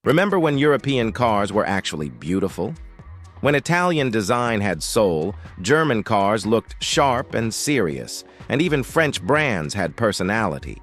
Remember when European cars were actually beautiful? When Italian design had soul, German cars looked sharp and serious, and even French brands had personality.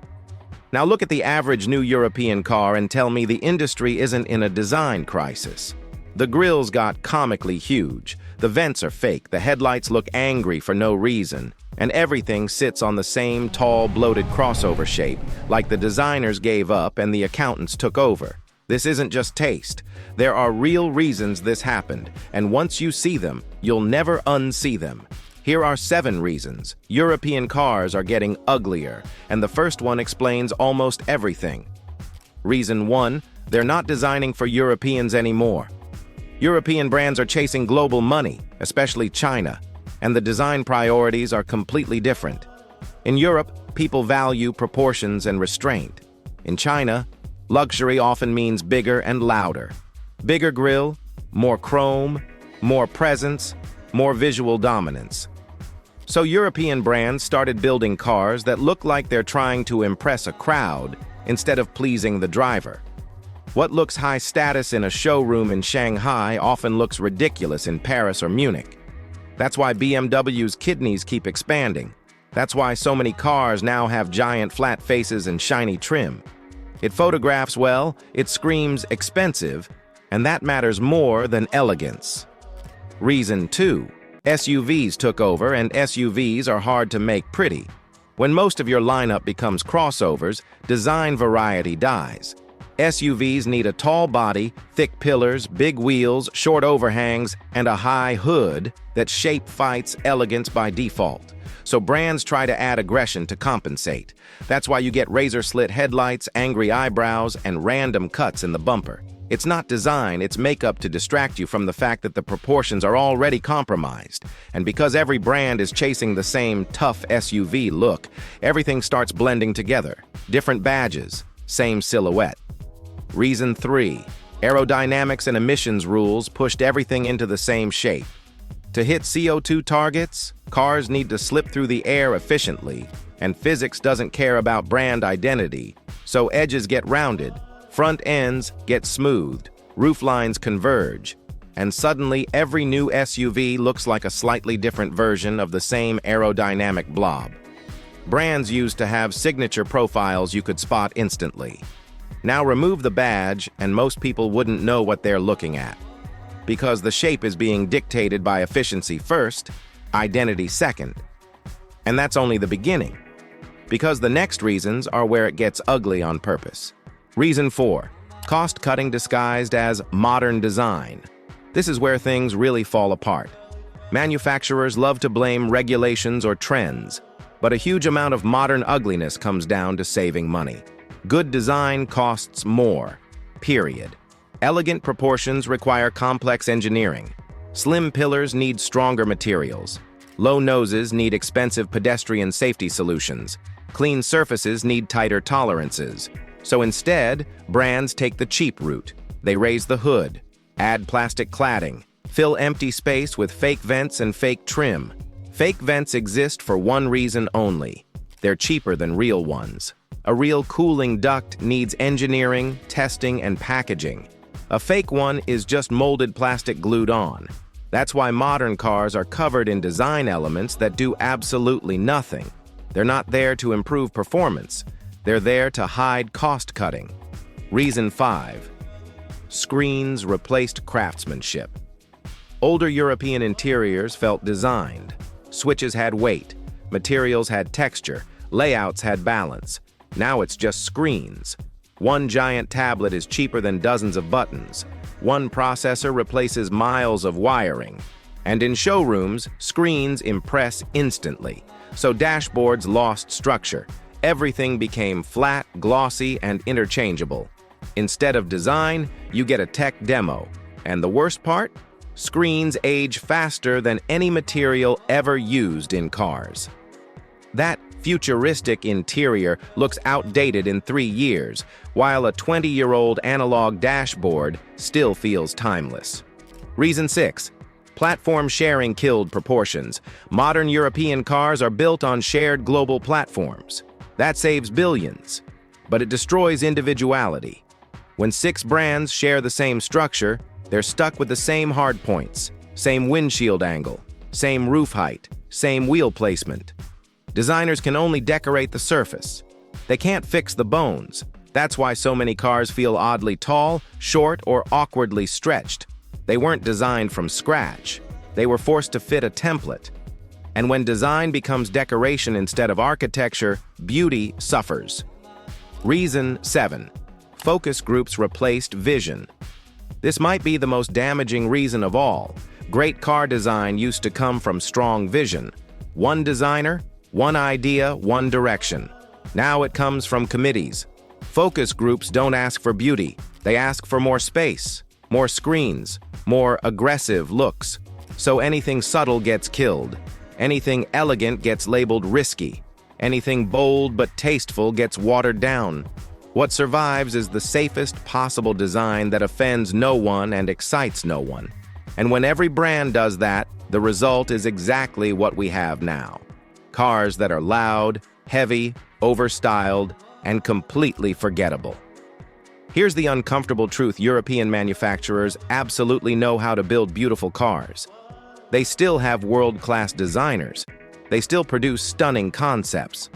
Now look at the average new European car and tell me the industry isn't in a design crisis. The grills got comically huge, the vents are fake, the headlights look angry for no reason, and everything sits on the same tall, bloated crossover shape, like the designers gave up and the accountants took over. This isn't just taste. There are real reasons this happened, and once you see them, you'll never unsee them. Here are 7 reasons European cars are getting uglier, and the first one explains almost everything. Reason 1, they're not designing for Europeans anymore. European brands are chasing global money, especially China, and the design priorities are completely different. In Europe, people value proportions and restraint. In China, luxury often means bigger and louder. Bigger grille, more chrome, more presence, more visual dominance. So European brands started building cars that look like they're trying to impress a crowd instead of pleasing the driver. What looks high status in a showroom in Shanghai often looks ridiculous in Paris or Munich. That's why BMW's kidneys keep expanding. That's why so many cars now have giant flat faces and shiny trim. It photographs well, it screams expensive, and that matters more than elegance. Reason 2. SUVs took over, and SUVs are hard to make pretty. When most of your lineup becomes crossovers, design variety dies. SUVs need a tall body, thick pillars, big wheels, short overhangs, and a high hood that shape fights elegance by default. So brands try to add aggression to compensate. That's why you get razor-slit headlights, angry eyebrows, and random cuts in the bumper. It's not design, it's makeup to distract you from the fact that the proportions are already compromised. And because every brand is chasing the same tough SUV look, everything starts blending together. Different badges, same silhouette. Reason 3. Aerodynamics and emissions rules pushed everything into the same shape. To hit CO2 targets, cars need to slip through the air efficiently, and physics doesn't care about brand identity, so edges get rounded, front ends get smoothed, roof lines converge, and suddenly every new SUV looks like a slightly different version of the same aerodynamic blob. Brands used to have signature profiles you could spot instantly. Now remove the badge, and most people wouldn't know what they're looking at. Because the shape is being dictated by efficiency first, identity second. And that's only the beginning. Because the next reasons are where it gets ugly on purpose. Reason 4. Cost-cutting disguised as modern design. This is where things really fall apart. Manufacturers love to blame regulations or trends, but a huge amount of modern ugliness comes down to saving money. Good design costs more, period. Elegant proportions require complex engineering. Slim pillars need stronger materials. Low noses need expensive pedestrian safety solutions. Clean surfaces need tighter tolerances. So instead, brands take the cheap route. They raise the hood, add plastic cladding, fill empty space with fake vents and fake trim. Fake vents exist for one reason only. They're cheaper than real ones. A real cooling duct needs engineering, testing, and packaging. A fake one is just molded plastic glued on. That's why modern cars are covered in design elements that do absolutely nothing. They're not there to improve performance. They're there to hide cost-cutting. Reason 5. Screens replaced craftsmanship. Older European interiors felt designed. Switches had weight. Materials had texture. Layouts had balance. Now it's just screens. One giant tablet is cheaper than dozens of buttons. One processor replaces miles of wiring. And in showrooms, screens impress instantly. So dashboards lost structure. Everything became flat, glossy, and interchangeable. Instead of design, you get a tech demo. And the worst part? Screens age faster than any material ever used in cars. That futuristic interior looks outdated in 3 years, while a 20-year-old analog dashboard still feels timeless. Reason 6. Platform sharing killed proportions. Modern European cars are built on shared global platforms. That saves billions, but it destroys individuality. When 6 brands share the same structure, they're stuck with the same hard points, same windshield angle, same roof height, same wheel placement. Designers can only decorate the surface. They can't fix the bones. That's why so many cars feel oddly tall, short, or awkwardly stretched. They weren't designed from scratch. They were forced to fit a template. And when design becomes decoration instead of architecture, beauty suffers. Reason 7. Focus groups replaced vision. This might be the most damaging reason of all. Great car design used to come from strong vision. One designer, one idea, one direction. Now it comes from committees. Focus groups don't ask for beauty. They ask for more space, more screens, more aggressive looks. So anything subtle gets killed. Anything elegant gets labeled risky. Anything bold but tasteful gets watered down. What survives is the safest possible design that offends no one and excites no one. And when every brand does that, the result is exactly what we have now. Cars that are loud, heavy, overstyled, and completely forgettable. Here's the uncomfortable truth: European manufacturers absolutely know how to build beautiful cars. They still have world-class designers. They still produce stunning concepts.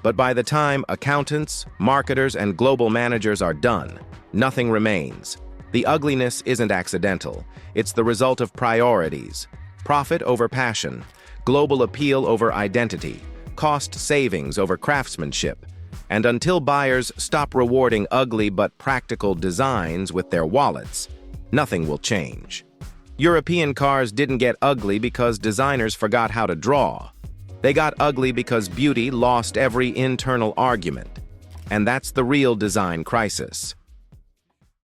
But by the time accountants, marketers, and global managers are done, nothing remains. The ugliness isn't accidental. It's the result of priorities. Profit over passion, global appeal over identity, cost savings over craftsmanship. And until buyers stop rewarding ugly but practical designs with their wallets, nothing will change. European cars didn't get ugly because designers forgot how to draw. They got ugly because beauty lost every internal argument. And that's the real design crisis.